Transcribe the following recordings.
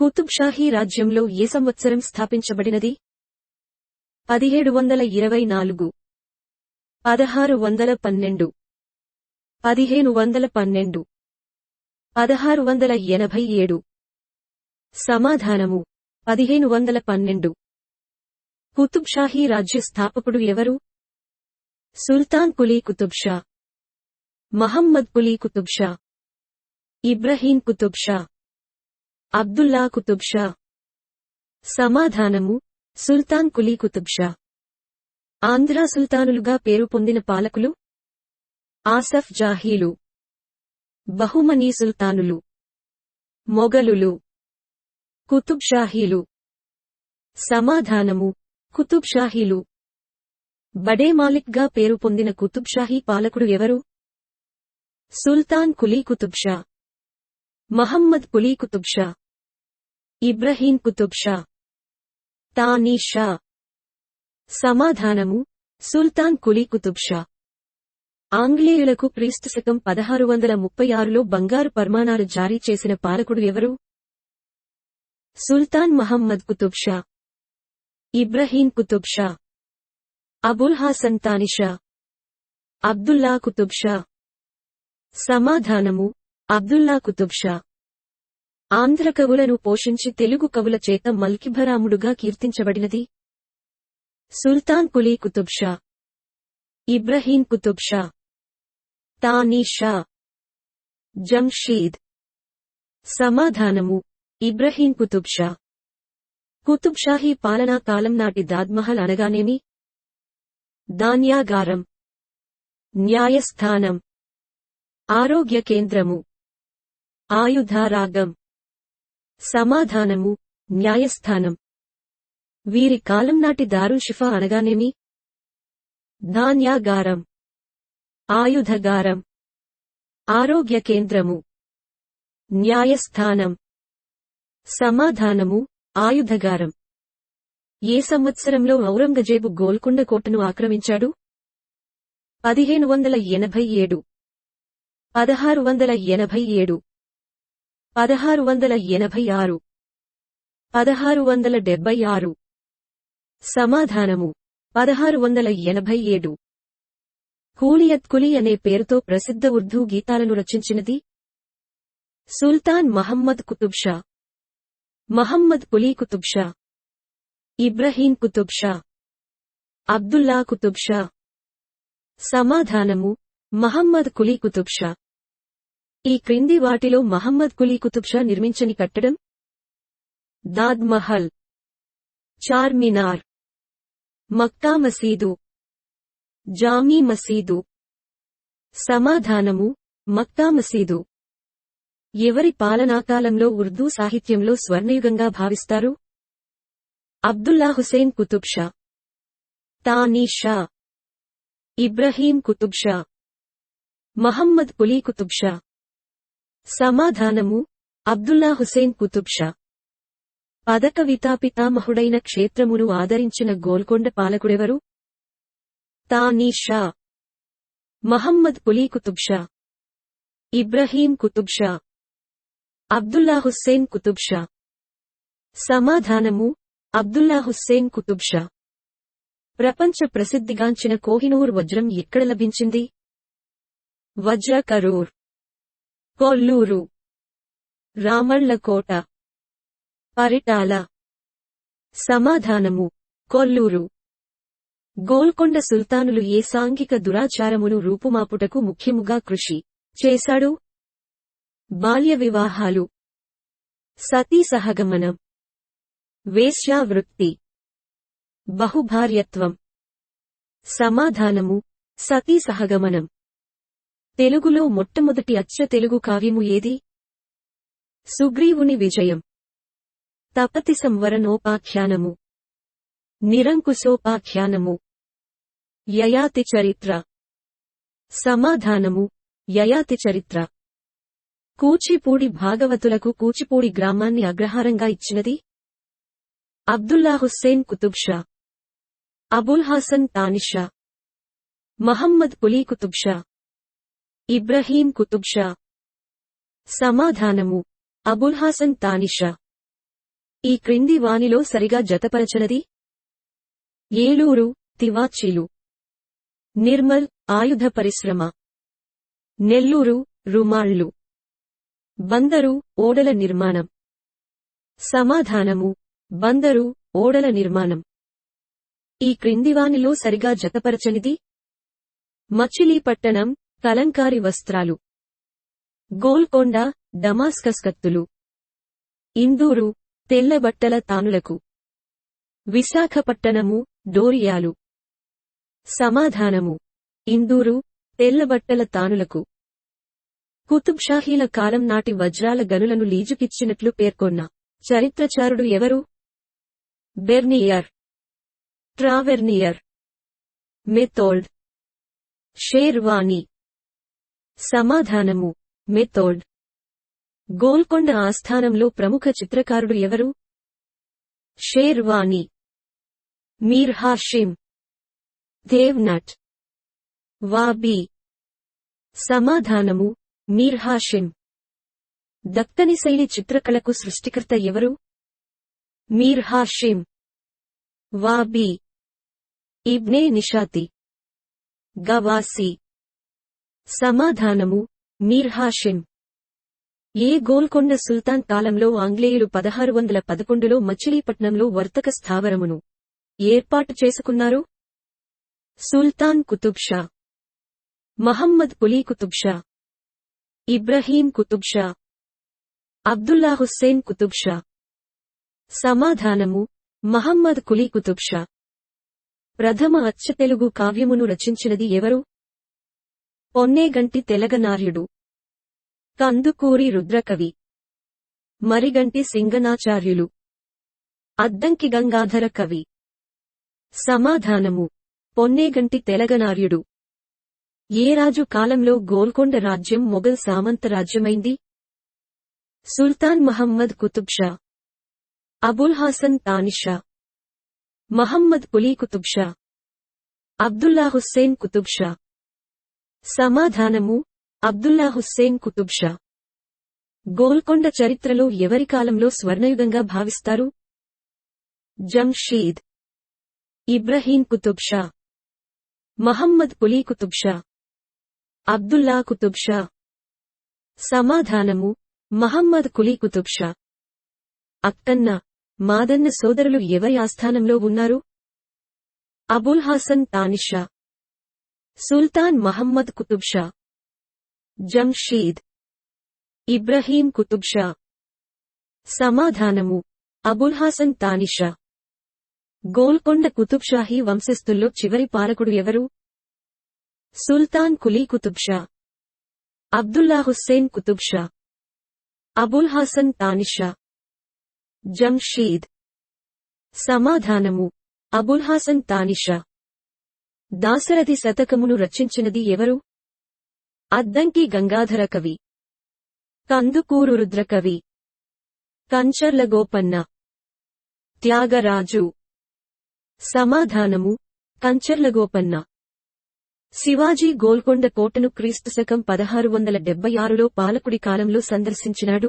కుతుబ్ షాహీ రాజ్యంలో ఏ సంవత్సరం స్థాపించబడినది? 1724, 1612, 1512, 1687. సమాధానము 1512. కుతుబ్ షాహీ రాజ్య స్థాపకుడు ఎవరు? సుల్తాన్ కులీ కుతుబ్ షా, మహమ్మద్ కులీ కుతుబ్ షా, ఇబ్రహీం కుతుబ్ షా, అబ్దుల్లా కుతుబ్ షా. సమాధానము సుల్తాన్ కులీ కుతుబ్ షా. ఆంధ్రా సుల్తానులుగా పేరు పొందిన పాలకులు? ఆసఫ్ జాహీలు, బహుమనీ సుల్తానులు, మొగలులు, కుతుబ్ షాహీలు. సమాధానము కుతుబ్ షాహీలు. బడే మాలిక్ గా పేరు పొందిన కుతుబ్ షాహీ పాలకుడు ఎవరు? సుల్తాన్ కులీ కుతుబ్ షా, మహమ్మద్ కులీ కుతుబ్ షా, ఇబ్రహీం కుతుబ్ షా, తానీ షా. సమాధానము సుల్తాన్ కులీ కుతుబ్ షా. ఆంగ్లేయులకు క్రీస్తుశకం 1636లో బంగారు పర్మాణాలు జారీ చేసిన పాలకుడు ఎవరు? సుల్తాన్ మహమ్మద్ కుతుబ్ షా, ఇబ్రహీం కుతుబ్ షా, అబుల్ హాసన్ తానిషా, అబ్దుల్లా కుతుబ్ షా. సమాధానము అబ్దుల్లా కుతుబ్ షా. ఆంధ్ర కవులను పోషించి తెలుగు కవుల చేత మల్కిభరాముడుగా కీర్తించబడినది? సుల్తాన్ కులీ కుతుబ్ షా, ఇబ్రహీం కుతుబ్ షా, తానీ షా, జంషీద్. సమాధానము ఇబ్రహీం కుతుబ్ షా. కుతుబ్ షాహీ పాలనా కాలం నాటి దాద్మహల్ అనగానేమి? ధాన్యాగారం, న్యాయస్థానం, ఆరోగ్య కేంద్రము, ఆయుధారాగం. సమాధానము న్యాయస్థానం. వీరి కాలం నాటి దారుల్ షిఫా అనగానేమి? ధాన్యాగారం, ఆయుధగారం, ఆరోగ్య కేంద్రము, న్యాయస్థానం. సమాధానము ఆయుధగారం. ఏ సంవత్సరంలో ఔరంగజేబు గోల్కొండ కోటను ఆక్రమించాడు? 1587, 1687, 1686, 1676. సమాధానము 1687. హూలియత్ కులీ అనే పేరుతో ప్రసిద్ధ ఉర్దూ గీతాలను రచించినది? సుల్తాన్ మహమ్మద్ కుతుబ్ షా, మహమ్మద్ కులీ కుతుబ్ షా, ఇబ్రహీం కుతుబ్ షా, అబ్దుల్లా కుతుబ్ షా. సమాధానము మహమ్మద్ కులీ కుతుబ్ షా. ఈ క్రింది వాటిలో మహమ్మద్ కులీ కుతుబ్ షా నిర్మించని కట్టడం? దాద్ మహల్, చార్మినార్, మక్కా మసీదు, జామీ మసీదు. సమాధానము మక్కా మసీదు. ఎవరి పాలనాకాలంలో ఉర్దూ సాహిత్యంలో స్వర్ణయుగంగా భావిస్తారు? అబ్దుల్లా హుసేన్ కుతుబ్ షా, తానీ షా, ఇబ్రహీం కుతుబ్ షా, మహమ్మద్ కులీ కుతుబ్ షా. సమాధానము అబ్దుల్లా హుసేన్ కుతుబ్ షా. పదకవితా పితామహుడైన క్షేత్రమును ఆదరించిన గోల్కొండ పాలకుడెవరు? తానీ షా, మహమ్మద్ కులీ కుతుబ్ షా, ఇబ్రహీం కుతుబ్ షా, అబ్దుల్లా హుస్సేన్ కుతుబ్ షా. సమాధానము అబ్దుల్లా హుస్సేన్ కుతుబ్ షా. ప్రపంచ ప్రసిద్ధిగాంచిన కోహినూర్ వజ్రం ఎక్కడ లభించింది? వజ్ర కరూర్, కొల్లూరు, రామళ్లకోట, పరిటాల. సమాధానము కొల్లూరు. గోల్కొండ సుల్తానులు ఏ సాంఘిక దురాచారమును రూపుమాపుటకు ముఖ్యముగా కృషి చేశాడు? బాల్య వివాహాలు, సతీ సహగమనం, వేశ్యావృత్తి, బహుభార్యత్వం. సమాధానము సతీ సహగమనం. తెలుగులో మొట్టమొదటి అచ్చ తెలుగు కావ్యము ఏది? సుగ్రీవుని విజయం, తపతి సంవరణోపాఖ్యానము, నిరంకుశోపాఖ్యానము, యయాతి చరిత్ర. సమాధానము యయాతి చరిత్ర. కూచిపూడి భాగవతులకు కూచిపూడి గ్రామాన్ని అగ్రహారంగా ఇచ్చినది? అబ్దుల్లా హుస్సేన్ కుతుబ్ షా, అబుల్ హాసన్ తానిషా, మహమ్మద్ కులీ కుతుబ్ షా, ఇబ్రహీం కుతుబ్ షా. సమాధానము అబుల్ హాసన్ తానిషా. ఈ క్రింది వానిలో సరిగా జతపరచనది? ఏలూరు, తివాచీలు. నిర్మల్, ఆయుధ పరిశ్రమ. నెల్లూరు, రుమాళ్లు. బందరు, ఓడల నిర్మాణం. సమాధానము: బందరు, ఓడల నిర్మాణం. ఈ క్రిందివానిలో సరిగా జతపరచనిది? మచిలీపట్టణం, కలంకారి వస్త్రాలు. గోల్కొండ, డమాస్కస్ కత్తులు. ఇందూరు, తెల్లబట్టల తానులకు. విశాఖపట్టణము, డోరియాలు. సమాధానము: ఇందూరు, తెల్లబట్టల తానులకు. కుతుబ్షాహీల కాలం నాటి వజ్రాల గనులను లీజుకిచ్చినట్లు పేర్కొన్న చరిత్రచారుడు ఎవరు? Bernier, Tavernier, Methwold. షేర్వానీ. సమాధానము: మెథోల్డ్. గోల్కొండ ఆస్థానంలో ప్రముఖ చిత్రకారుడు ఎవరు? షేర్వానీ. మీర్ హాషిమ్, దేవ్నట్, వాబీ. సమాధానము: మీర్ హాషిమ్. దక్కని శైలి చిత్రకళకు సృష్టికర్త ఎవరు? మీర్ హాషిమ్. వాబీ. ఇబ్నే నిషాతి, గవాసి. సమాధానము: మీర్ హాషిమ్. ఏ గోల్కొండ సుల్తాన్ కాలంలో ఆంగ్లేయులు 1611లో మచిలీపట్నంలో వర్తక స్థావరమును ఏర్పాటు చేసుకున్నారు? సుల్తాన్ కుతుబ్ షా, మహమ్మద్ కులీ కుతుబ్ షా, ఇబ్రహీం కుతుబ్ షా, అబ్దుల్లా హుస్సేన్ కుతుబ్ షా. సమాధానము: మహమ్మద్ కులీ కుతుబ్ షా. ప్రథమ అచ్చతెలుగు కావ్యమును రచించినది ఎవరు? పొన్నేగంటి తెలగనార్యుడు, కందుకూరి రుద్రకవి, మరిగంటి సింగనాచార్యులు, అద్దంకి గంగాధర కవి. సమాధానము: పొన్నేగంటి తెలగనార్యుడు. ఏ రాజు కాలంలో గోల్కొండ రాజ్యం మొఘల్ సామంత రాజ్యమైంది? సుల్తాన్ మహమ్మద్ కుతుబ్ షా, అబుల్ హాసన్ తానిషా, మహమ్మద్ కులీ కుతుబ్ షా, అబ్దుల్లా హుస్సేన్ కుతుబ్ షా. సమాధానము: అబ్దుల్లా హుస్సేన్ కుతుబ్ షా. గోల్కొండ చరిత్రలో ఎవరి కాలంలో స్వర్ణయుగంగా భావిస్తారు? జంషీద్, ఇబ్రహీం కుతుబ్ షా, మహమ్మద్ కులీ కుతుబ్ షా, అబ్దుల్లా కుతుబ్ షా. సమాధానము: మహమ్మద్ కులీ కుతుబ్ షా. అక్కన్న, మాదన్న సోదరులు ఎవరి ఆస్థానంలో ఉన్నారు? అబుల్ హాసన్ తానిషా, సుల్తాన్ మహమ్మద్ కుతుబ్ షా, జంషీద్, ఇబ్రహీం కుతుబ్ షా. సమాధానము: అబుల్ హాసన్ తానిషా. గోల్కొండ కుతుబ్షాహీ వంశస్థుల్లో చివరి పాలకుడు ఎవరు? సుల్తాన్ కులీ కుతుబ్ షా, అబ్దుల్లా హుస్సేన్ కుతుబ్ షా, అబుల్ హాసన్ తానిషా, జంషీద్. సమాధానము: అబుల్ హాసన్ తానిషా. దాశరథి శతకమును రచించినది ఎవరు? అద్దంకి గంగాధర కవి, కందుకూరు రుద్రకవి, కంచర్ల గోపన్న, త్యాగరాజు. సమాధానము: కంచర్ల గోపన్న. శివాజీ గోల్కొండ కోటను క్రీస్తుశకం 1676లో పాలకుడి కాలంలో సందర్శించినాడు?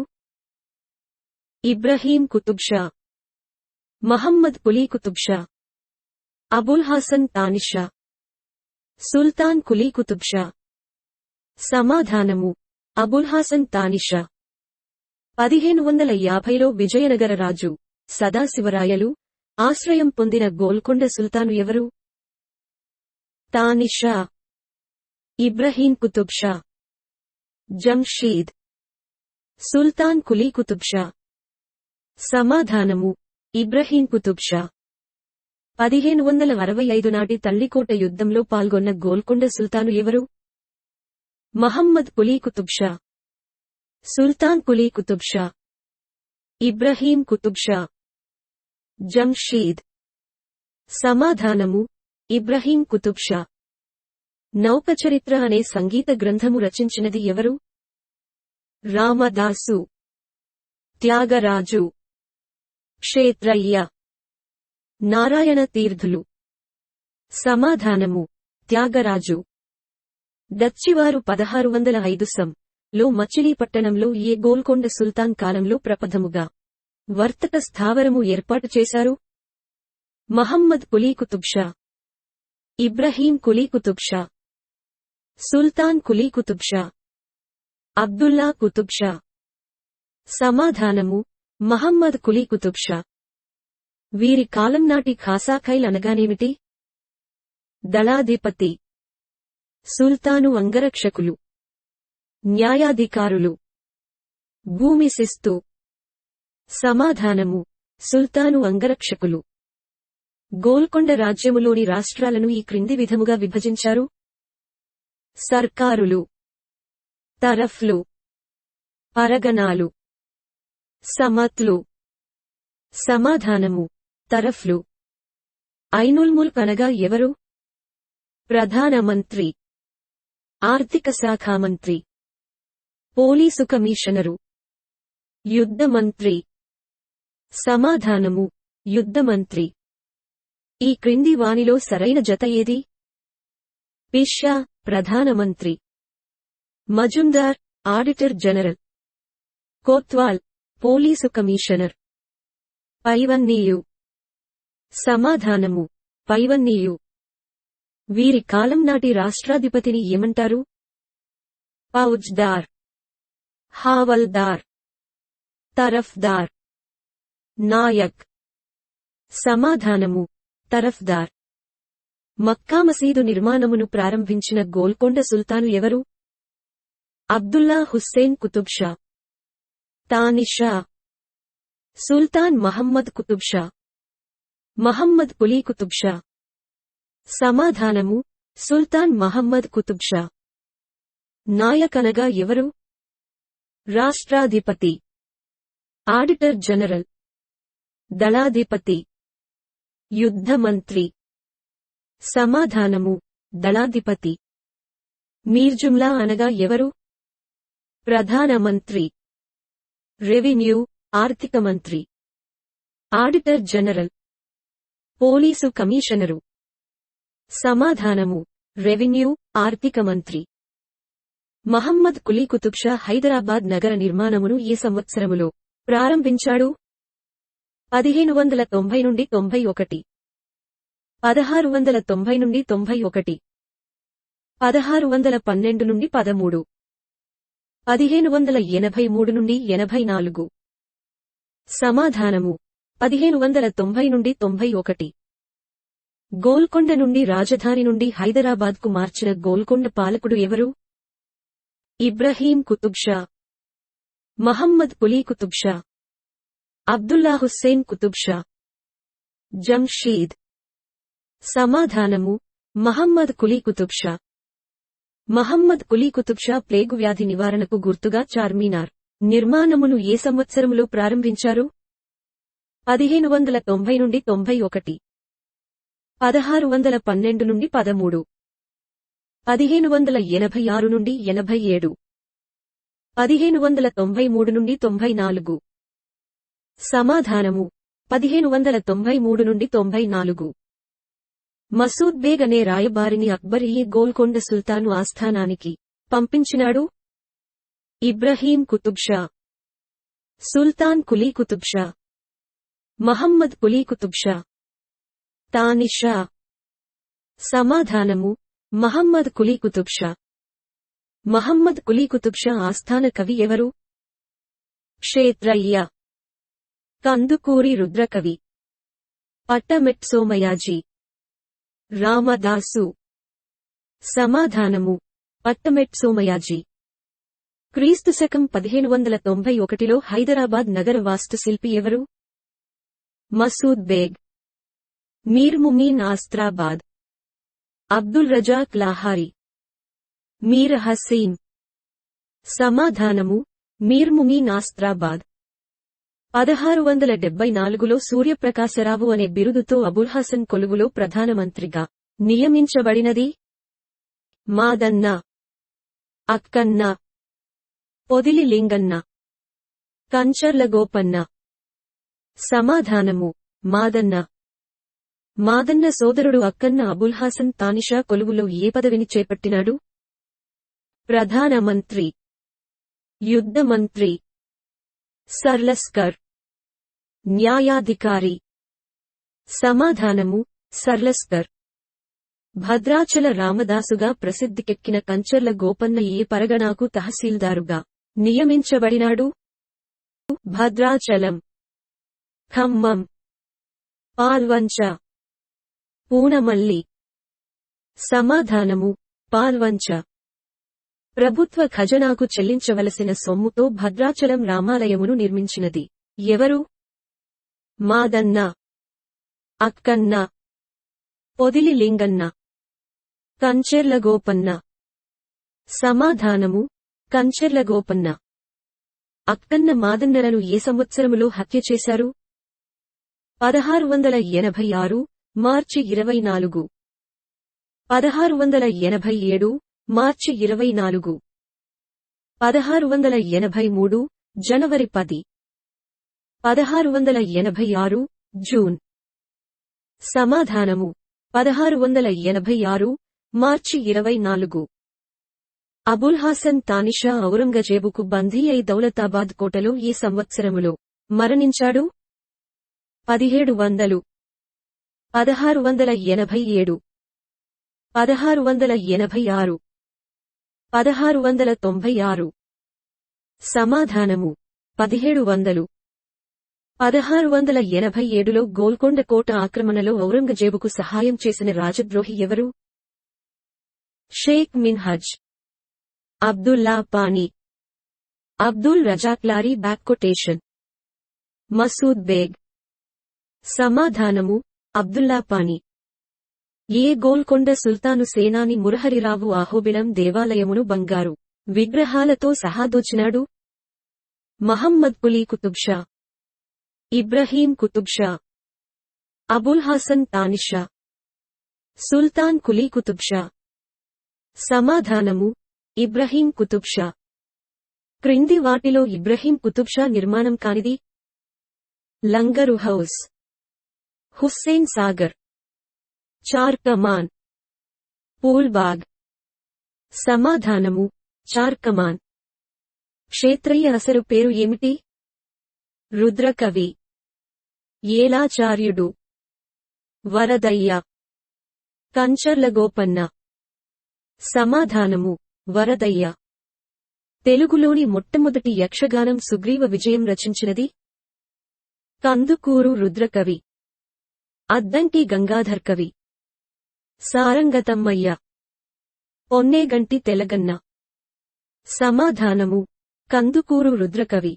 ఇబ్రహీం కుతుబ్ షా, మహమ్మద్ కులీ కుతుబ్ షా, అబుల్ హాసన్ తానిషా, సుల్తాన్ కులీ కుతుబ్ షా. సమాధానము: అబుల్ హాసన్ తానిషా. 1550లో విజయనగర రాజు సదాశివరాయలు ఆశ్రయం పొందిన గోల్కొండ సుల్తాను ఎవరు? తానిషా, ఇబ్రహీం కుతుబ్ షా, జంషీద్, సుల్తాన్ కులీ కుతుబ్ షా. సమాధానము: ఇబ్రహీం కుతుబ్ షా. 1565 నాటి తల్లికోట యుద్ధంలో పాల్గొన్న గోల్కొండ సుల్తాను ఎవరు? మహమ్మద్ కులీ కుతుబ్ షా, సుల్తాన్ కులీ కుతుబ్ షా, ఇబ్రహీం కుతుబ్ షా, జంషీద్. సమాధానము: ఇబ్రహీం కుతుబ్ షా. నౌకచరిత్ర అనే సంగీత గ్రంథము రచించినది ఎవరు? రామదాసు, త్యాగరాజు, క్షేత్రయ్య, నారాయణ తీర్థులు. సమాధానము: త్యాగరాజు. డచ్చివారు 1605 లో మచిలీపట్టణంలో ఏ గోల్కొండ సుల్తాన్ కాలంలో ప్రప్రథముగా వర్తక స్థావరము ఏర్పాటు చేశారు? మహమ్మద్ కులీ కుతుబ్ షా, ఇబ్రహీం కులీ కుతుబ్ షా, సుల్తాన్ కులీ కుతుబ్ షా, అబ్దుల్లా కుతుబ్ షా. సమాధానము: మహమ్మద్ కులీ కుతుబ్ షా. వీరి కాలం నాటి ఖాసాఖైల్ అనగానేమిటి? దళాధిపతి, సుల్తాను అంగరక్షకులు, న్యాయాధికారులు, భూమి శిస్తు. సమాధానము: సుల్తాను అంగరక్షకులు. గోల్కొండ రాజ్యములోని రాష్ట్రాలను ఈ క్రింది విధముగా విభజించారు: సర్కారులు, తరఫ్లు, పరగనాలు, సమత్లు. సమాధానము: తరఫ్లు. ఐనుల్ ముల్క్ అనగా ఎవరు? ప్రధానమంత్రి, ఆర్థిక శాఖ మంత్రి, పోలీసు కమిషనరు, యుద్ధ మంత్రి. సమాధానము: యుద్ధ మంత్రి. ఈ క్రింది వానిలో సరైన జత ఏది? పిషా ప్రధానమంత్రి, మజుందార్ ఆడిటర్ జనరల్, కోత్వాల్ పోలీసు కమిషనర్, పైవన్నీయు. సమాధానము: పైవన్నీయు. వీరి కాలం నాటి రాష్ట్రాధిపతిని ఏమంటారు? ఫౌజ్దార్, హావల్దార్, తరఫ్దార్, నాయక్. సమాధానము: తరఫ్దార్. మక్కా మసీదు నిర్మాణమును ప్రారంభించిన గోల్కొండ సుల్తాను ఎవరు? అబ్దుల్లా హుస్సేన్ కుతుబ్ షా, తానిషా, సుల్తాన్ మహమ్మద్ కుతుబ్ షా, మహమ్మద్ కులీ కుతుబ్ షా. సమాధానము: సుల్తాన్ మహమ్మద్ కుతుబ్ షా. నాయక్ అనగా ఎవరు? రాష్ట్రాధిపతి, ఆడిటర్ జనరల్, దళాధిపతి, యుద్ధ మంత్రి. సమాధానము: దళాధిపతి. మీర్జుమ్లా అనగా ఎవరు? ప్రధానమంత్రి, రెవెన్యూ ఆర్థిక మంత్రి, ఆడిటర్ జనరల్, పోలీసు కమిషనరు. సమాధానము: రెవెన్యూ ఆర్థిక మంత్రి. మహమ్మద్ కులీ కుతుబ్ షా హైదరాబాద్ నగర నిర్మాణమును ఏ సంవత్సరములో ప్రారంభించాడు? 1590 నుండి 91, 1690 నుండి 91, 1612 నుండి 13, 1583 నుండి 84. సమాధానము: 1590 నుండి 91. గోల్కొండ నుండి రాజధాని నుండి హైదరాబాద్కు మార్చిన గోల్కొండ పాలకుడు ఎవరు? ఇబ్రహీం కుతుబ్ షా, మహమ్మద్ కులీ కుతుబ్ షా, అబ్దుల్లా హుస్సేన్ కుతుబ్ షా, జంషీద్. సమాధానము: మహమ్మద్ కులీ కుతుబ్ షా. మహమ్మద్ కులీ కుతుబ్ షా ప్లేగు వ్యాధి నివారణకు గుర్తుగా చార్మినార్ నిర్మాణమును ఏ సంవత్సరములో ప్రారంభించారు? 1590 నుండి 91, 1612 నుండి 13, 1586 నుండి 87, 1593 నుండి 94. సమాధానము: 1593 నుండి 94. మసూద్ బేగ్ అనే రాయబారిని అక్బర్ ఈ గోల్కొండ సుల్తాను ఆస్థానానికి పంపించినాడు? ఇబ్రహీం కుతుబ్ షా, సుల్తాన్ కులీ కుతుబ్ షా, మహమ్మద్ కులీ కుతుబ్ షా, తానిషా. సమాధానము: మహమ్మద్ కులీ కుతుబ్ షా. మహమ్మద్ కులీ కుతుబ్ షా ఆస్థాన కవి ఎవరు? క్షేత్రయ్య, కందుకూరి రుద్రకవి, పట్టమెట్ సోమయాజీ, రామదాసు. సమాధానము: పట్టమెట్ సోమయాజీ. క్రీస్తు శకం 1591లో హైదరాబాద్ నగర వాస్తుశిల్పి ఎవరు? మసూద్ బేగ్, మీర్ ముమీన్ ఆస్త్రాబాద్, అబ్దుల్ రజాక్ లాహారి, మీర్ హసీన్. సమాధానము: మీర్ ముమీన్ ఆస్త్రాబాద్. 1674లో సూర్యప్రకాశరావు అనే బిరుదుతో అబుల్హసన్ కొలువులో ప్రధానమంత్రిగా నియమించబడినది? మాదన్న, అక్కన్న, పొదిలి లింగన్న, కంచర్ల గోపన్న. సమాధానము: మాదన్న. మాదన్న సోదరుడు అక్కన్న అబుల్హాసన్ తానిషా కొలువులో ఏ పదవిని చేపట్టినాడు? ప్రధానమంత్రి, యుద్ధ మంత్రి, సర్లస్కర్, న్యాయాధికారి. సమాధానము సర్లస్కర్. భద్రాచల రామదాసుగా ప్రసిద్ధికెక్కిన కంచర్ల గోపన్న ఏ పరగణాకు తహసీల్దారుగా నియమించబడినాడు? భద్రాచలం, ఖమ్మం, పాల్వంచ, పూనమల్లి. సమాధానము పాల్వంచ. ప్రభుత్వ ఖజనాకు చెల్లించవలసిన సొమ్ముతో భద్రాచలం రామాలయమును నిర్మించినది ఎవరు? మాదన్న, అక్కన్న, పొదిలి లింగన్న, కంచెర్ల గోపన్న. సమాధానము కంచెర్ల గోపన్న. అక్కన్న మాదన్నలను ఏ సంవత్సరములో హత్య చేశారు? 1686 మార్చి 24. 1687 మార్చి 24. 1683 జనవరి 10. 1686 జూన్. సమాధానము 1686 మార్చి 24. అబుల్ హాసన్ తానిషా ఔరంగజేబుకు బందీ అయి దౌలతాబాద్ కోటలో ఏ సంవత్సరములో మరణించాడు? 1700, 1687, 1686, 1696. సమాధానము 1700. 1687లో గోల్కొండ కోట ఆక్రమణలో ఔరంగజేబుకు సహాయం చేసిన రాజద్రోహి ఎవరు? షేక్ మిన్హజ్, అబ్దుల్లా పానీ, అబ్దుల్ రజాక్లారీ. మసూద్ బేగ్. సమాధానము అబ్దుల్లా పానీ. ఏ గోల్కొండ సుల్తాను సేనాని మురహరిరావు అహోబిలం దేవాలయమును బంగారు విగ్రహాలతో సహా దోచినాడు? మహమ్మద్ కులీ కుతుబ్షా, ఇబ్రహీం కుతుబ్షా, అబుల్ హాసన్ తానిషా, సుల్తాన్ కులీ కుతుబ్షా. సమాధానము ఇబ్రహీం కుతుబ్షా. క్రింది వాటిలో ఇబ్రహీం కుతుబ్షా నిర్మాణం కానిది? లంగరు హౌస్, హుస్సేన్ సాగర్, చార్ కమాన్, పూల్బాగ్. సమాధానము చార్ కమాన్. క్షేత్రయ్య అసలు పేరు ఏమిటి? రుద్రకవి, ఏలాచార్యుడు, వరదయ్య, కంచర్ల గోపన్న. సమాధానము వరదయ్య. తెలుగులోని మొట్టమొదటి యక్షగానం సుగ్రీవ విజయం రచించినది? కందుకూరు రుద్రకవి, అద్దంకి గంగాధర్ కవి, సారంగతమ్మయ్య, పొన్నేగంటి తెలగన్న. సమాధానము కందుకూరు రుద్రకవి.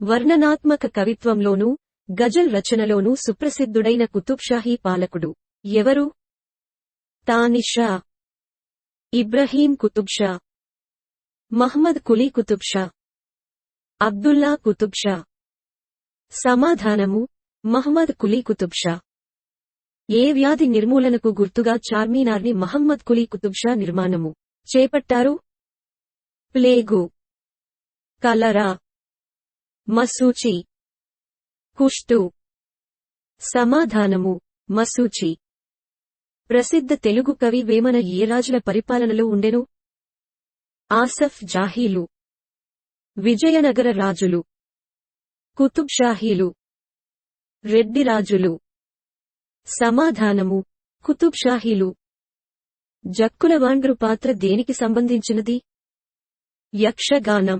వర్ణనాత్మక కవిత్వంలోనూ గజల్ రచనలోనూ సుప్రసిద్ధుడైన కుతుబ్షాహీ పాలకుడు ఎవరు? తానిషా, ఇబ్రహీం కుతుబ్షా, మహ్మద్ కులీ కుతుబ్షా, అబ్దుల్లా కుతుబ్షా. సమాధానము మహ్మద్ కులీ కుతుబ్షా. ఏ వ్యాధి నిర్మూలనకు గుర్తుగా చార్మీనార్ని మహమ్మద్ కులీ కుతుబ్షా నిర్మాణము చేపట్టారు? ప్లేగు, కలరా, మసూచి, కుష్టు. సమాధానము మసూచి. ప్రసిద్ధ తెలుగు కవి వేమన ఏ రాజుల పరిపాలనలో ఉండెను? ఆసఫ్ జాహీలు, విజయనగర రాజులు, కుతుబ్షాహీలు, రెడ్డి రాజులు. సమాధానము కుతుబ్షాహీలు. జక్కులవాండ్రు పాత్ర దేనికి సంబంధించినది? యక్షగానం,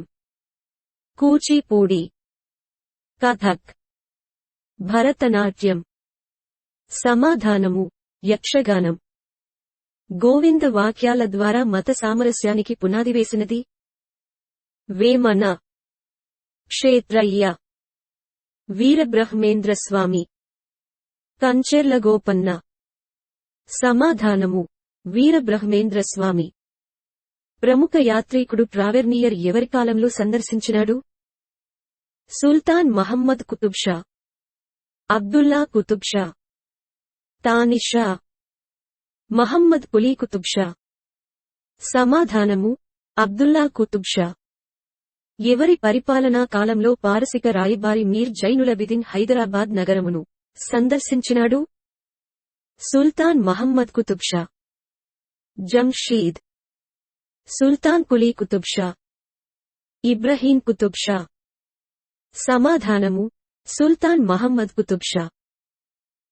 కూచిపూడి, కథక్, భరతనాట్యం. సమాధానము యక్షగానం. గోవింద వాక్యాల ద్వారా మత సామరస్యానికి పునాది వేసినది? వేమన. క్షేత్రయ్య, వీరబ్రహ్మేంద్రస్వామి, కంచెర్ల గోపన్న. సమాధానము వీరబ్రహ్మేంద్రస్వామి. ప్రముఖ యాత్రికుడు ట్రావెర్నియర్ ఎవరి కాలంలో సందర్శించినాడు? సుల్తాన్ మహమ్మద్ కుతుబ్షా, అబ్దుల్లా కుతుబ్షా, తానిషా, మహమ్మద్ కులీ కుతుబ్షా. సమాధానము అబ్దుల్లా కుతుబ్షా. ఎవరి పరిపాలనా కాలంలో పారసిక రాయబారి మీర్ జైనులబిదిన్ హైదరాబాద్ నగరమును సందర్శించినాడు? సుల్తాన్ మహమ్మద్ కుతుబ్షా. జంషీద్, సుల్తాన్ కులీ కుతుబ్షా, ఇబ్రహీం కుతుబ్షా. సమాధానము సుల్తాన్ మహమ్మద్ కుతుబ్ షా.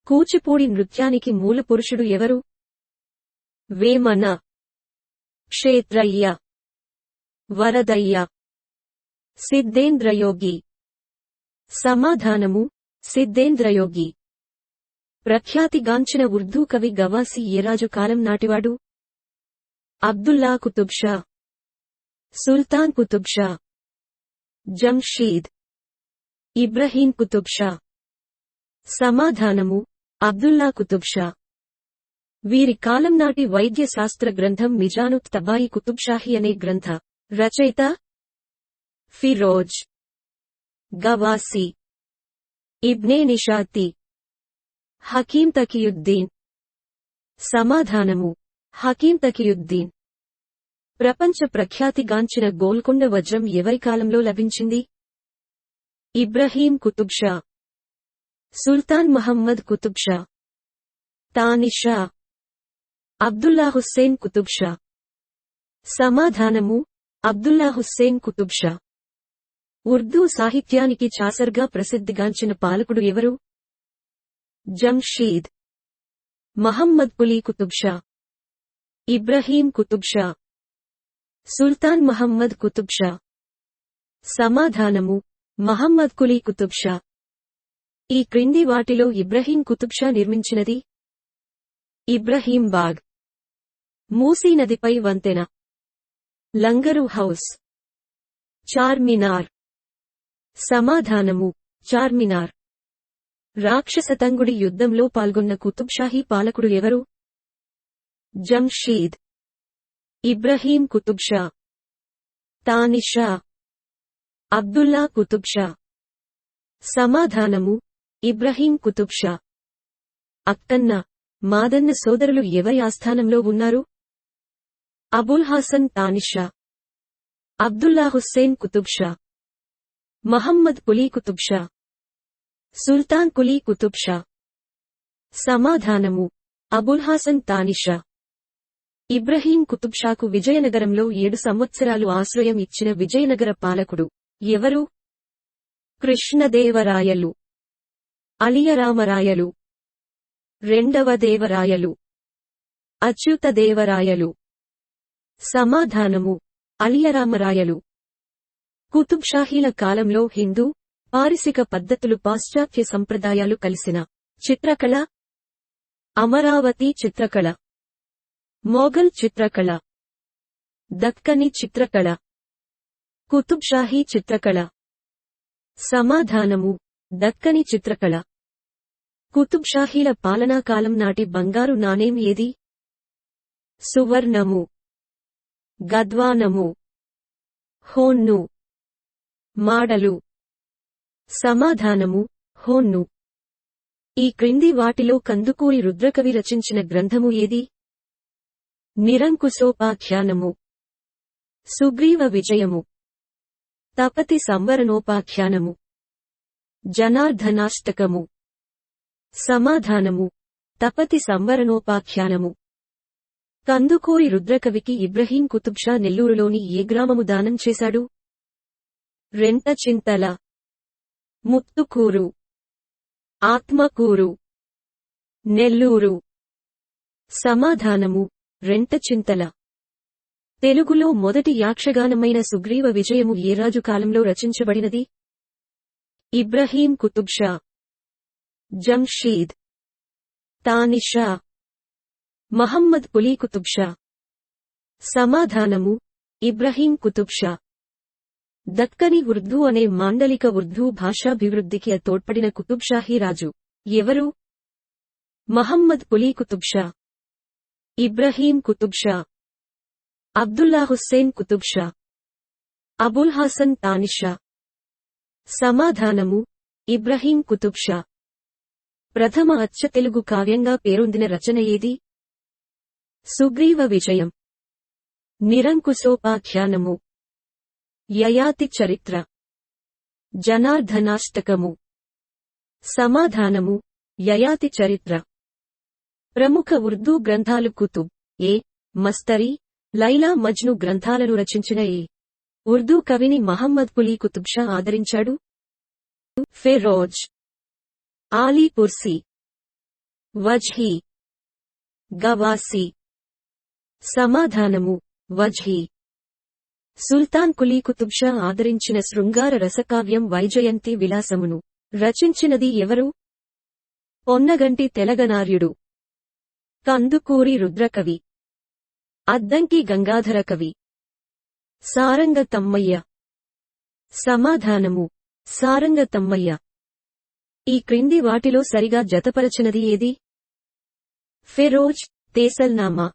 కూచిపూడి నృత్యానికి మూల పురుషుడు ఎవరు? వేమన, క్షేత్రయ్య, వరదయ్య, సిద్ధేంద్రయోగి. సమాధానము: సిద్ధేంద్రయోగి. ప్రఖ్యాతిగాంచిన ఉర్దూ కవి గవాసి ఏ రాజు కాలం నాటివాడు? అబ్దుల్లా కుతుబ్ షా, సుల్తాన్ కుతుబ్ షా, జంషీద్, ఇబ్రహీం కుతుబ్ షా. సమాధానము: అబ్దుల్లా కుతుబ్ షా. వీరి కాలం నాటి వైద్య శాస్త్ర గ్రంథం మిజానుత్ తబాయి కుతుబ్ షాహి అనే గ్రంథ రచయిత ఫిరోజ్ గవాసి, ఇబ్నే నిషాతి, హకీం తకియుద్దీన్. సమాధానము: హకీం తకియుద్దీన్. ప్రపంచ ప్రఖ్యాతిగాంచిన గోల్కొండ వజ్రం ఎవరి కాలంలో లభించింది? ఇబ్రహీం కుతుబ్ షా, సుల్తాన్ మహమ్మద్ కుతుబ్ షా, తానిషా, అబ్దుల్లా హుస్సేన్ కుతుబ్ షా. సమాధానము: అబ్దుల్లా హుస్సేన్ కుతుబ్ షా. ఉర్దూ సాహిత్యానికి చాసర్గా ప్రసిద్ధిగాంచిన పాలకుడు ఎవరు? జంషీద్, మహమ్మద్ కులీ కుతుబ్ షా, ఇబ్రహీం కుతుబ్ షా, సుల్తాన్ మహమ్మద్ కుతుబ్ షా. సమాధానము: మహమ్మద్ కులీ కుతుబ్ షా. ఈ క్రింది వాటిలో ఇబ్రహీం కుతుబ్ షా నిర్మించినది? ఇబ్రహీం బాగ్, మూసీ నదిపై వంతెన, లంగరు హౌస్, చార్మినార్. సమాధానము: చార్మినార్. రాక్షసతంగుడి యుద్ధంలో పాల్గొన్న కుతుబ్షాహీ పాలకుడు ఎవరు? జంషీద్, ఇబ్రహీం కుతుబ్ షా, తానిషా, అబ్దుల్లా కుతుబ్ షా. సమాధానము: ఇబ్రహీం కుతుబ్ షా. అక్కన్న, మాదన్న సోదరులు ఎవరి ఆస్థానంలో ఉన్నారు? అబుల్ హాసన్ తానిషా, అబ్దుల్లా హుస్సేన్ కుతుబ్ షా, మహమ్మద్ కులీ కుతుబ్ షా, సుల్తాన్ కులీ కుతుబ్ షా. సమాధానము: అబుల్ హాసన్ తానిషా. ఇబ్రహీం కుతుబ్ షాకు విజయనగరంలో 7 సంవత్సరాలు ఆశ్రయం ఇచ్చిన విజయనగర పాలకుడు ఎవరు? కృష్ణదేవరాయలు, అలియరామరాయలు, రెండవ దేవరాయలు, అచ్యుతదేవరాయలు. సమాధానము: అలియరామరాయలు. కుతుబ్ షాహీల కాలంలో హిందూ, పారసిక పద్ధతులు పాశ్చాత్య సంప్రదాయాలు కలిసిన చిత్రకళ, అమరావతి చిత్రకళ, మొఘల్ చిత్రకళ, దక్కని చిత్రకళ, కుతుబ్ షాహీ చిత్రకళ. సమాధానము: దక్కని చిత్రకళ. కుతుబ్ షాహీల పాలనాకాలం నాటి బంగారు నాణేం ఏది? సువర్ణము, గద్వానము, హోన్ను, మాడలు. సమాధానము: హోన్ను. ఈ క్రింది వాటిలో కందుకూరి రుద్రకవి రచించిన గ్రంథము ఏది? నిరంకుశోపాఖ్యానము, సుగ్రీవ విజయము, తపతి సంవరణోపాఖ్యానము, జనార్దనాష్టకము. సమాధానము: తపతి సంవరణోపాఖ్యానము. కందుకూరి రుద్రకవికి ఇబ్రహీం కుతుబ్ షా నెల్లూరులోని ఏ గ్రామము దానం చేశాడు? రెంటచింతల, ముత్తుకూరు, ఆత్మకూరు, నెల్లూరు. సమాధానము: రెంటచింతల. తెలుగులో మొదటి యాక్షగానమైన సుగ్రీవ విజయము ఏ రాజు కాలంలో రచించబడినది? ఇబ్రహీం కుతుబ్ షా, జంషీద్, తానిషా, మహమ్మద్ కులీ కుతుబ్ షా. సమాధానము: ఇబ్రహీం కుతుబ్ షా. దక్కని ఉర్దూ అనే మాండలిక ఉర్దూ భాషాభివృద్ధికి తోడ్పడిన కుతుబ్ షాహీ రాజు ఎవరు? మహమ్మద్ కులీ కుతుబ్ షా, ఇబ్రహీం కుతుబ్ షా, అబ్దుల్లా హుస్సేన్ కుతుబ్ షా, అబుల్ హాసన్ తానిషా. సమాధానము: ఇబ్రహీం కుతుబ్ షా. ప్రథమ అచ్చ తెలుగు కావ్యంగా పేరొందిన రచన ఏది? సుగ్రీవ విజయం, నిరంకుశోపాఖ్యానము, యయాతి చరిత్ర, జనార్దనాష్టకము. సమాధానము: యయాతి చరిత్ర. ప్రముఖ ఉర్దూ గ్రంథాలు కుతుబ్ ఏ మస్తరీ, లైలా మజ్ను గ్రంథాలను రచించిన ఏ ఉర్దూ కవిని మహమ్మద్ కులీ కుతుబ్ షా ఆదరించాడు? ఫెరోజ్, ఆలీ పుర్సి, వజ్హీ, గవాసి. సమాధానము వజ్హీ. సుల్తాన్ కులీ కుతుబ్ షా ఆదరించిన శృంగార రసకావ్యం వైజయంతి విలాసమును రచించినది ఎవరు? పొన్నగంటి తెలగనార్యుడు, కందుకూరి రుద్రకవి, అద్దంకి గంగాధర కవి, సారంగ తమ్మయ్య. సమాధానము సారంగ తమ్మయ్య. ఈ క్రింది వాటిలో సరిగా జతపరచినది ఏది? ఫెరోజ్ తేసల్నామా,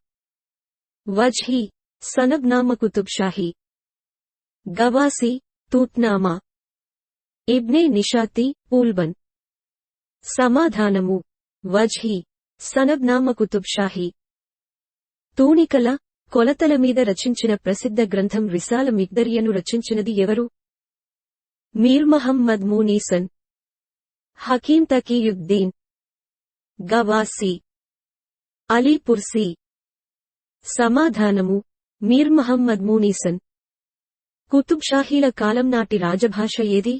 వజ్హీ సనబ్నామ కుతుబ్ షాహీ, గవాసి తూత్నామా, ఇబ్నే నిషాతి పూల్బన్. సమాధానము వజ్హీ సనబ్నామ కుతుబ్ షాహీ. తూనికల కొలతల మీద రచించిన ప్రసిద్ధ గ్రంథం రిసాల మిగ్దరియను రచించినది ఎవరు? మీర్ మహమ్మద్ మూనీసన్, హకీం తకీయుద్దీన్, గవాసి, అలీ పుర్సి. సమాధానము మీర్ మహమ్మద్ మూనీసన్. కుతుబ్ షాహీల కాలం నాటి రాజభాష ఏది?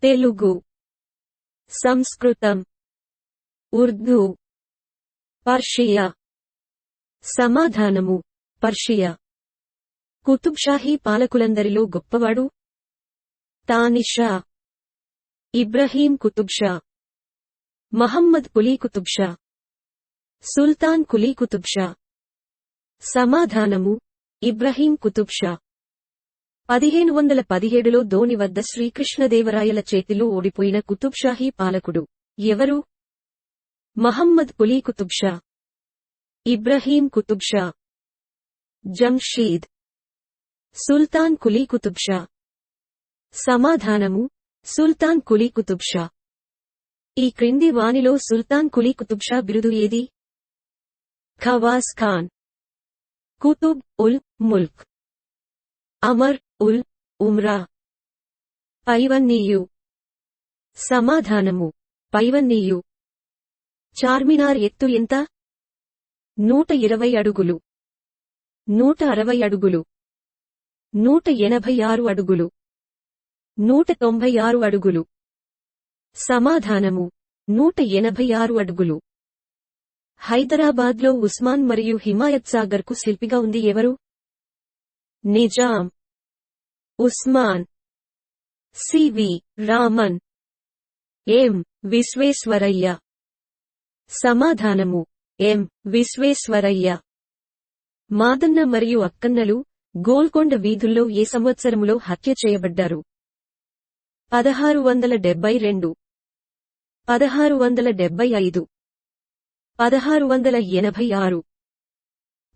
తెలుగు, సంస్కృతం, ఉర్దూ, పర్షియా. సమాధానము పర్షియా. కుతుబ్ షాహీ పాలకులందరిలో గొప్పవాడు? తానిషా, ఇబ్రహీం కుతుబ్ షా, మహమ్మద్ కులీ కుతుబ్ షా, సుల్తాన్ కులీ కుతుబ్ షా. సమాధానము ఇబ్రహీం కుతుబ్ షా. 1517లో ధోని వద్ద శ్రీకృష్ణదేవరాయల చేతిలో ఓడిపోయిన కుతుబ్ షాహీ పాలకుడు ఎవరు? మహమ్మద్ కులీ కుతుబ్ షా, ఇబ్రహీం కుతుబ్ షా, జంషీద్, సుల్తాన్ కులీ కుతుబ్ షా. సమాధానము సుల్తాన్ కులీ కుతుబ్ షా. ఈ క్రింది వానిలో సుల్తాన్ కులీ కుతుబ్ షా బిరుదు ఏది? ఖవాస్ ఖాన్, కుతుబ్ ఉల్ ముల్క్, అమర్ ఉల్ ఉమ్రా, పైవన్నీయు. సమాధానము పైవన్నీయు. చార్మినార్ ఎత్తు ఎంత? 120 అడుగులు, 160 అడుగులు, 186 అడుగులు, 196 అడుగులు. సమాధానము 186 అడుగులు. హైదరాబాద్లో ఉస్మాన్ మరియు హిమాయత్ సాగర్ కు శిల్పిగా ఉంది ఎవరు? నిజాం, ఉస్మాన్, సివి రామన్, ఎం విశ్వేశ్వరయ్య. సమాధానము ఎం విశ్వేశ్వరయ్య. మాదన్న మరియు అక్కన్నలు గోల్కొండ వీధుల్లో ఏ సంవత్సరములో హత్య చేయబడ్డారు? 1672, 1675, 1686,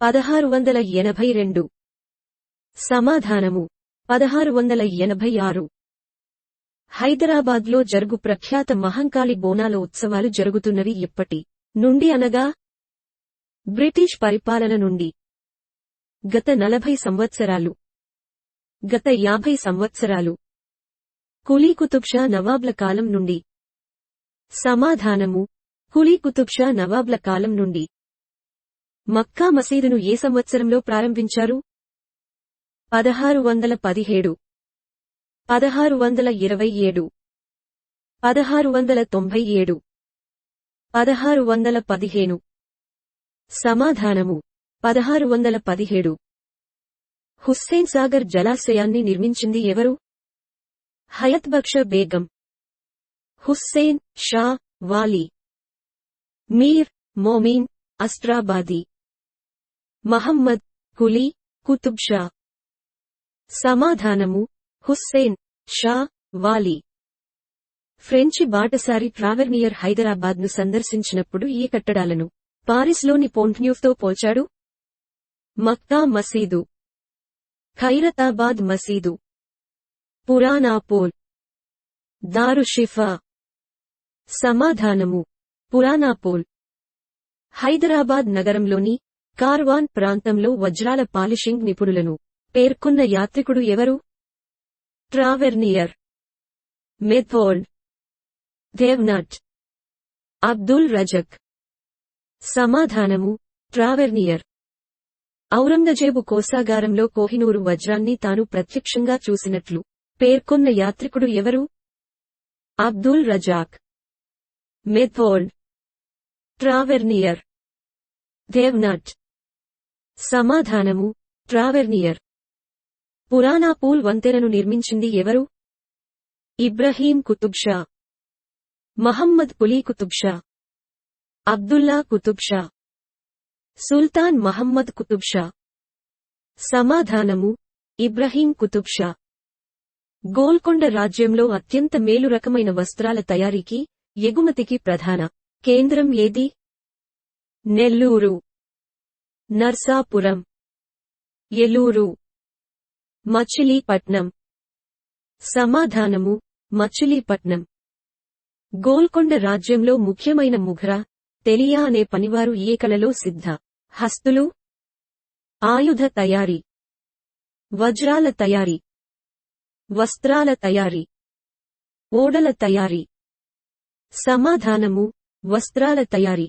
1682. సమాధానము 1686. హైదరాబాద్లో జరుగు ప్రఖ్యాత మహంకాళి బోనాల ఉత్సవాలు జరుగుతున్నవి ఎప్పటి నుండి అనగా? బ్రిటిష్ పరిపాలన నుండి. గత 40 సంవత్సరాలు, గత 50 సంవత్సరాలు. కులీ కుతుబ్ షా నవాబ్ల కాలం నుండి. సమాధానము కులీ కుతుబ్ షా నవాబ్ల కాలం నుండి. మక్కా మసీదును ఏ సంవత్సరంలో ప్రారంభించారు? 1617, 1627, 1697, 1615. సమాధానము 1617. హుస్సేన్ సాగర్ జలాశయాన్ని నిర్మించింది ఎవరు? హయత్బక్ష బేగం, హుస్సేన్ షా వాలి, మీర్ మోమీన్ అస్ట్రాబాదీ, మహమ్మద్ కులీ కుతుబ్ షా. సమాధానము హుస్సేన్ షా వాలి. ఫ్రెంచి బాటసారి ట్రావెర్నియర్ హైదరాబాద్ను సందర్శించినప్పుడు ఈ కట్టడాలను పారిస్లోని పోంట్న్యూఫ్తో పోల్చాడు? మక్కా మసీదు, ఖైరతాబాద్ మసీదు, పురానాపోల్, దారుషిఫా. సమాధానము పురానాపోల్. హైదరాబాద్ నగరంలోని కార్వాన్ ప్రాంతంలో వజ్రాల పాలిషింగ్ నిపుణులను పేర్కొన్న యాత్రికుడు ఎవరు? ట్రావెర్నియర్, మెథోల్డ్, దేవ్నట్, అబ్దుల్ రజక్. సమాధానము ట్రావెర్నియర్. ఔరంగజేబు కోసాగారంలో కోహినూరు వజ్రాన్ని తాను ప్రత్యక్షంగా చూసినట్లు పేర్కొన్న యాత్రికుడు ఎవరు? అబ్దుల్ రజాక్, మెథోల్డ్, ట్రావెర్నియర్, దేవ్నట్. సమాధానము ట్రావెర్నియర్. పురానాపూల్ వంతెనను నిర్మించింది ఎవరు? ఇబ్రహీం కుతుబ్ షా, మహమ్మద్ కులీ కుతుబ్ షా, అబ్దుల్లా కుతుబ్ షా, సుల్తాన్ మహమ్మద్ కుతుబ్ షా. సమాధానము ఇబ్రహీం కుతుబ్ షా. గోల్కొండ రాజ్యంలో అత్యంత మేలు రకమైన వస్త్రాల తయారీకి, ఎగుమతికి ప్రధాన కేంద్రం ఏది? నెల్లూరు, నర్సాపురం, ఏలూరు, మచిలీపట్నం. సమాధానము మచిలీపట్నం. గోల్కొండ రాజ్యంలో ముఖ్యమైన ముఘరా, తెలియా అనే పనివారు ఏ కళలో సిద్ధ హస్తులు? ఆయుధ తయారీ, వజ్రాల తయారీ, వస్త్రాల తయారీ, ఓడల తయారీ. సమాధానము వస్త్రాల తయారీ.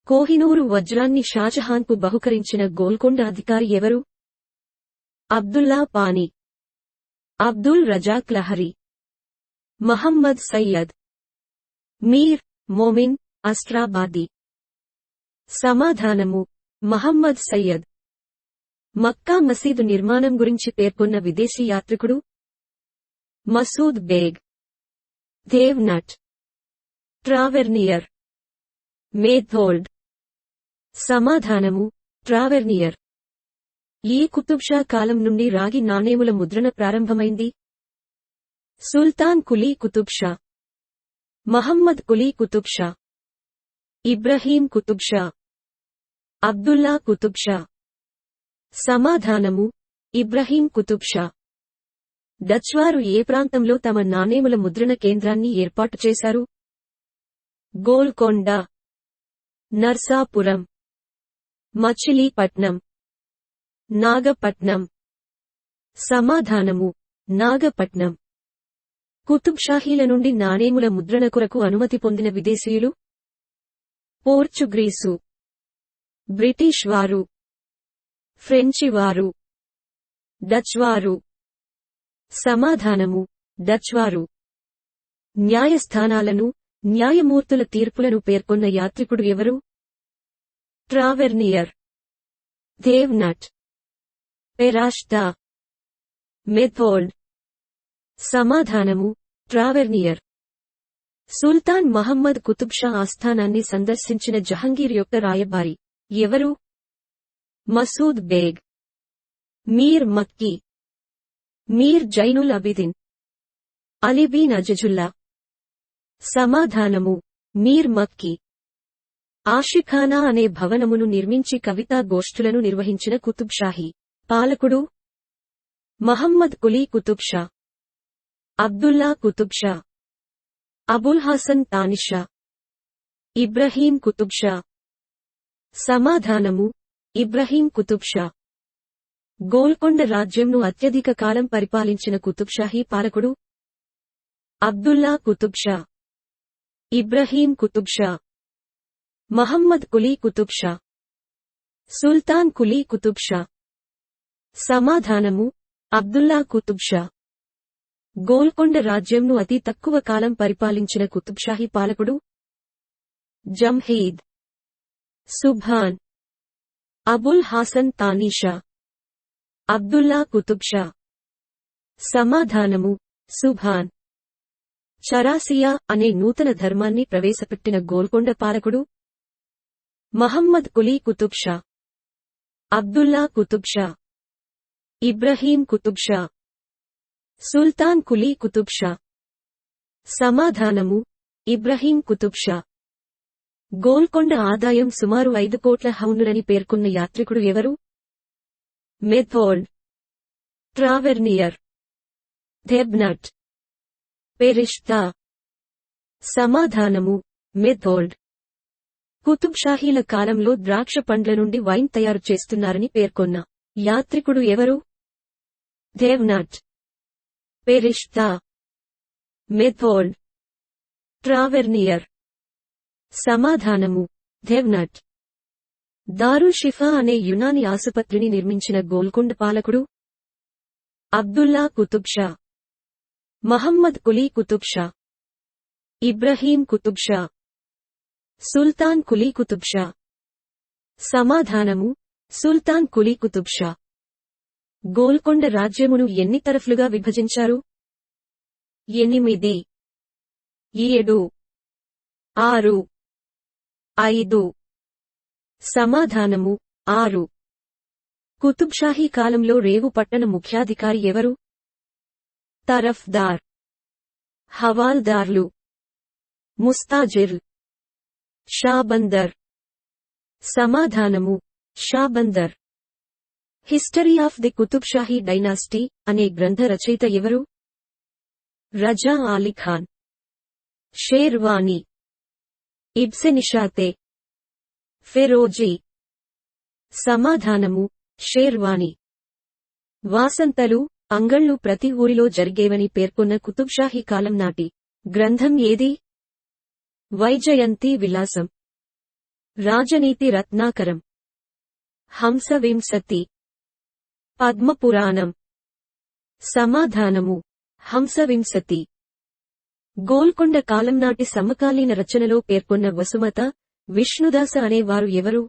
కోహినూరు వజ్రాన్ని షాజహాన్కు బహుకరించిన గోల్కొండ అధికారి ఎవరు? అబ్దుల్లా పానీ, అబ్దుల్ రజాక్ లహరి, మహమ్మద్ సయ్యద్, మీర్ మోమిన్ అస్ట్రాబాదీ. సమాధానము మహమ్మద్ సయ్యద్. మక్కా మసీదు నిర్మాణం గురించి పేర్కొన్న విదేశీ యాత్రికుడు? మసూద్ బేగ్, దేవ్నట్, ట్రావెర్నియర్, మేథోల్డ్. సమాధానము ట్రావెర్నియర్. ఏ కుతుబ్ షా కాలం నుండి రాగి నాణేముల ముద్రణ ప్రారంభమైంది? సుల్తాన్ కులీ కుతుబ్ షా, మహమ్మద్ కులీ కుతుబ్ షా, ఇబ్రహీం కుతుబ్ షా, అబ్దుల్లా కుతుబ్ షా. సమాధానము ఇబ్రహీం కుతుబ్ షా. డచ్వారు ఏ ప్రాంతంలో తమ నాణేముల ముద్రణ కేంద్రాన్ని ఏర్పాటు చేశారు? గోల్కొండ, నర్సాపురం, మచిలీపట్నం, నాగపట్నం. సమాధానము నాగపట్నం. కుతుబ్ షాహీల నుండి నాణేముల ముద్రణ కొరకు అనుమతి పొందిన విదేశీయులు? పోర్చుగీసు, బ్రిటిష్ వారు, ఫ్రెంచి వారు, డచ్ వారు. సమాధానము డచ్ వారు. న్యాయస్థానాలను, న్యాయమూర్తుల తీర్పులను పేర్కొన్న యాత్రికుడు ఎవరు? ట్రావెర్నియర్, దేవ్నట్, పెరాష్తా, మెథోల్డ్. సమాధానము ట్రావెర్నియర్. సుల్తాన్ మహమ్మద్ కుతుబ్ షా ఆస్థానాన్ని సందర్శించిన జహంగీర్ యొక్క రాయబారి ఎవరు? మసూద్ బేగ్, మీర్ మక్కీ, మీర్ జైనుల్ అబిదిన్, అలీబీన్ అజజుల్లా. సమాధానము మీర్ మక్కీ. ఆషిఖానా అనే భవనమును నిర్మించి కవితా గోష్ఠులను నిర్వహించిన కుతుబ్ షాహీ పాలకుడు? మహమ్మద్ కులీ కుతుబ్ షా, అబ్దుల్లా కుతుబ్ షా, అబుల్ హాసన్ తానిషా, ఇబ్రహీం కుతుబ్ షా. సమాధానము ఇబ్రహీం కుతుబ్ షా. గోల్కొండ రాజ్యంను అత్యధిక కాలం పరిపాలించిన కుతుబ్ షాహీ పాలకుడు? అబ్దుల్లా కుతుబ్ షా, ఇబ్రహీం కుతుబ్ షా, మహమ్మద్ కులీ కుతుబ్ షా, సుల్తాన్ కులీ కుతుబ్ షా. సమాధానము అబ్దుల్లా కుతుబ్ షా. గోల్కొండ రాజ్యంను అతి తక్కువ కాలం పరిపాలించిన కుతుబ్ షాహీ పాలకుడు? జంహీద్, సుభాన్, అబుల్ హాసన్ తానీషా, అబ్దుల్లా కుతుబ్ షా. సమాధానము సుభాన్. చరాసియా అనే నూతన ధర్మాన్ని ప్రవేశపెట్టిన గోల్కొండ పాలకుడు? మహమ్మద్ కులీ కుతుబ్ షా, అబ్దుల్లా కుతుబ్ షా, ఇబ్రహీం కుతుబ్ షా, సుల్తాన్ కులీ కుతుబ్ షా. సమాధానము ఇబ్రహీం కుతుబ్ షా. గోల్కొండ ఆదాయం సుమారు 5 కోట్ల హౌండులని పేర్కొన్న యాత్రికుడు ఎవరు? మెథోల్డ్, ట్రావెర్నియర్, దేవ్నట్, పెరిష్తా. సమాధానము మెథోల్డ్. కుతుబ్ షాహీల కాలంలో ద్రాక్ష పండ్ల నుండి వైన్ తయారు చేస్తున్నారని పేర్కొన్న యాత్రికుడు ఎవరు? దేవ్నట్, పెరిష్తా, మెథోల్డ్, ట్రావెర్నియర్. సమాధానము దేవ్నట్. దారుల్ షిఫా అనే యునాని ఆసుపత్రిని నిర్మించిన గోల్కొండ పాలకుడు? అబ్దుల్లా కుతుబ్ షా, మహమ్మద్ కులీ కుతుబ్ షా, ఇబ్రహీం కుతుబ్ షా. సుల్తాన్ కులీ కుతుబ్ షా. సమాధానము సుల్తాన్ కులీ కుతుబ్ షా. గోల్కొండ రాజ్యమును ఎన్ని తరఫులుగా విభజించారు? 8, 7, 6, 5. సమాధానము 6. కుతుబ్షాహీ కాలంలో రేవు పట్టణ ముఖ్యాధికారి ఎవరు? తరఫ్దార్, హవాల్దార్లు, ముస్తాజిర్, షాబందర్. సమాధానము షాబందర్. History of the Qutubshahi dynasty అనే గ్రంథ రచయిత ఎవరు? రజా ఆలీఖాన్. షేర్వానీ, ఇబ్సెనిషాతే, ఫెరోజీ. సమాధానము షేర్వానీ. వాసంతలు, అంగళ్ళు ప్రతి ఊరిలో జరిగేవని పేర్కొన్న కుతుబ్షాహీ కాలం నాటి గ్రంథం ఏది? వైజయంతి విలాసం, రాజనీతి రత్నాకరం, హంసవింశతి, పద్మపురాణం. సమాధానము హంసవింశతి. గోల్కొండ కాలం నాటి సమకాలీన రచనలో పేర్కొన్న వసుమత, విష్ణుదాస అనేవారు ఎవరు?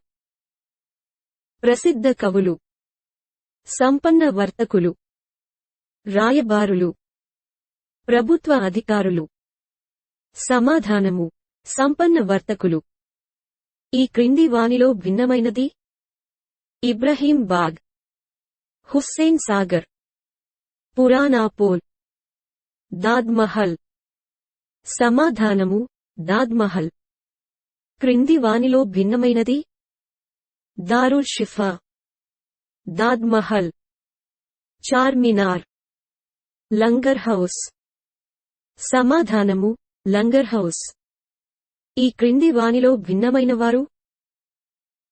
ప్రసిద్ధ కవులు, సంపన్న వర్తకులు, రాయబారులు, ప్రభుత్వ అధికారులు. సమాధానము సంపన్న వర్తకులు. ఈ క్రింది వానిలో భిన్నమైనది? ఇబ్రహీం బాగ్, హుస్సేన్ సాగర్, పురానాపోల్, దాద్ మహల్. సమాధానము దాద్ మహల్. క్రింది వానిలో భిన్నమైనది? దారుల్ షిఫా, దాద్ మహల్, చార్మినార్, లంగర్ హౌస్. సమాధానము లంగర్ హౌస్. ఈ క్రింది వానిలో భిన్నమైనవారు?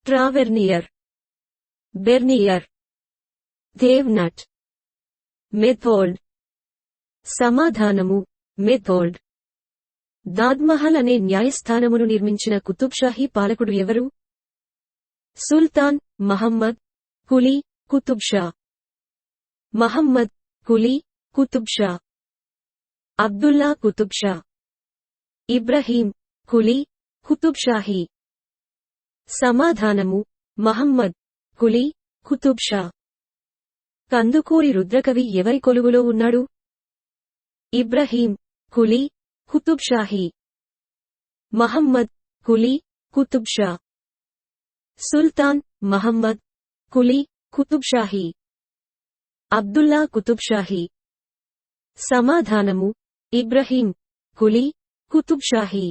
Tavernier, Bernier, దేవ్నట్, మెథోల్డ్. సమాధానము మెథోల్డ్. దాద్మహల్ అనే న్యాయస్థానమును నిర్మించిన కుతుబ్షాహీ పాలకుడు ఎవరు? సుల్తాన్ మహమ్మద్ కులీ కుతుబ్ షా. మహమ్మద్ కులీ కుతుబ్ షా, అబ్దుల్లా కుతుబ్ షా, ఇబ్రహీం కులీ కుతుబ్ షాహీ. సమాధానము మహమ్మద్ కులీ కుతుబ్ షా. కందుకూరి రుద్రకవి ఎవరి కొలువులో ఉన్నాడు? ఇబ్రహీం కులీ కుతుబ్ షాహీ, మహమ్మద్ కులీ కుతుబ్ షా, సుల్తాన్ మహమ్మద్ కులీ కుతుబ్ షాహీ, అబ్దుల్లా కుతుబ్ షాహీ. సమాధానము ఇబ్రహీం కులీ కుతుబ్ షాహీ.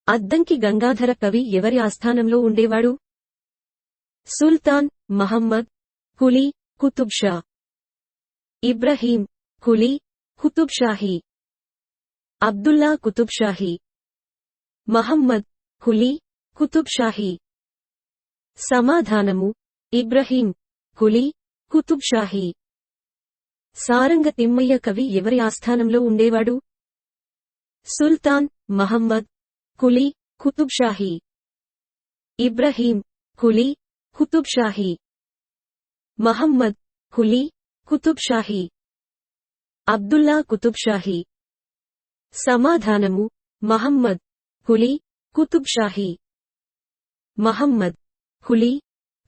అద్దంకి గంగాధర కవి ఎవరి ఆస్థానంలో ఉండేవాడు? సుల్తాన్ మహమ్మద్ కులీ కుతుబ్ షా, ఇబ్రహీం కులీ కుతుబ్ షాహీ, అబ్దుల్లా కుతుబ్ షాహీ, మహమ్మద్ కులీ కుతుబ్ షాహీ. సమాధానము ఇబ్రహీం కులీ కుతుబ్ షాహీ. సారంగ తిమ్మయ్య కవి ఎవరి ఆస్థానంలో ఉండేవాడు? సుల్తాన్ మహమ్మద్ కులీ కుతుబ్ షాహీ, ఇబ్రహీం కులీ కుతుబ్ షాహీ, మహమ్మద్ కులీ కుతుబ్ షాహీ, అబ్దుల్లా కుతుబ్ షాహీ. సమాధానము మహమ్మద్ కులీ కుతుబ్ షాహీ. మహమ్మద్ కులీ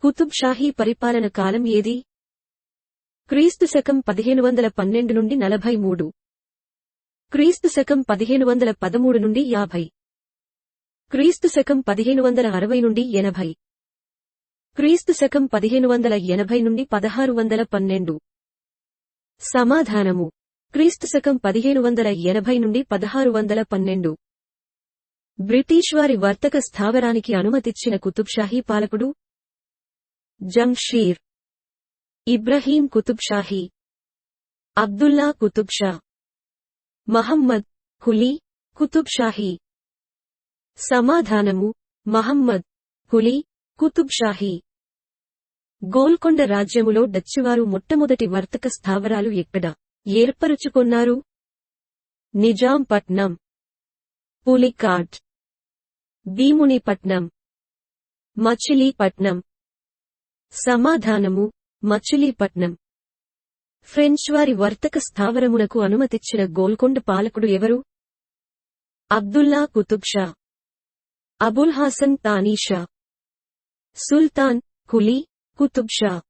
కుతుబ్ షాహీ పరిపాలన కాలం ఏది? క్రీస్తు శకం 1512 నుండి 43, క్రీస్తు శకం 1513 నుండి 50, క్రీస్తు శకం 1560 నుండి 80, క్రీస్తు శకం 1580 నుండి 1612. సమాధానము క్రీస్తు శకం 1580 నుండి 1612. బ్రిటిష్ వారి వర్తక స్థావరానికి అనుమతిచ్చిన కుతుబ్షాహీ పాలకుడు? జంషీర్, ఇబ్రహీం కుతుబ్ షాహీ, అబ్దుల్లా కుతుబ్ షా, మహమ్మద్ కులీ కుతుబ్ షాహీ. సమాధానము మహమ్మద్ కులీ కుతుబ్ షాహీ. గోల్కొండ రాజ్యములో డచ్చువారు మొట్టమొదటి వర్తక స్థావరాలు ఎక్కడ ఏర్పరుచుకొన్నారు? నిజాంపట్నం, పులికాట్, భీమునిపట్నం, మచిలీపట్నం. సమాధానము మచిలీపట్నం. ఫ్రెంచ్ వారి వర్తక స్థావరమునకు అనుమతిచ్చిన గోల్కొండ పాలకుడు ఎవరు? అబ్దుల్లా కుతుబ్ షా, అబుల్ హాసన్ తానీషా, సుల్తాన్ కులీ కుతుబ్ షా,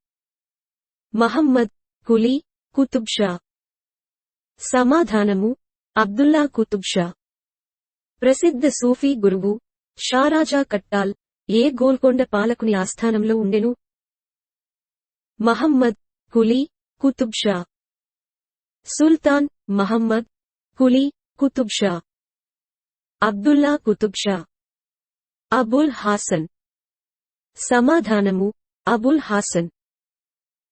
మహమ్మద్ కులీ కుతుబ్ షా. సమాధానము అబ్దుల్లా కుతుబ్ షా. ప్రసిద్ధ సూఫీ గురువు షారాజా కట్టాల్ ఏ గోల్కొండ పాలకుని ఆస్థానంలో ఉండెను? మహమ్మద్ కులీ కుతుబ్ షా, సుల్తాన్ మహమ్మద్ కులీ కుతుబ్ షా, అబ్దుల్లా కుతుబ్ షా, అబుల్ హాసన్. సమాధానము అబుల్ హాసన్.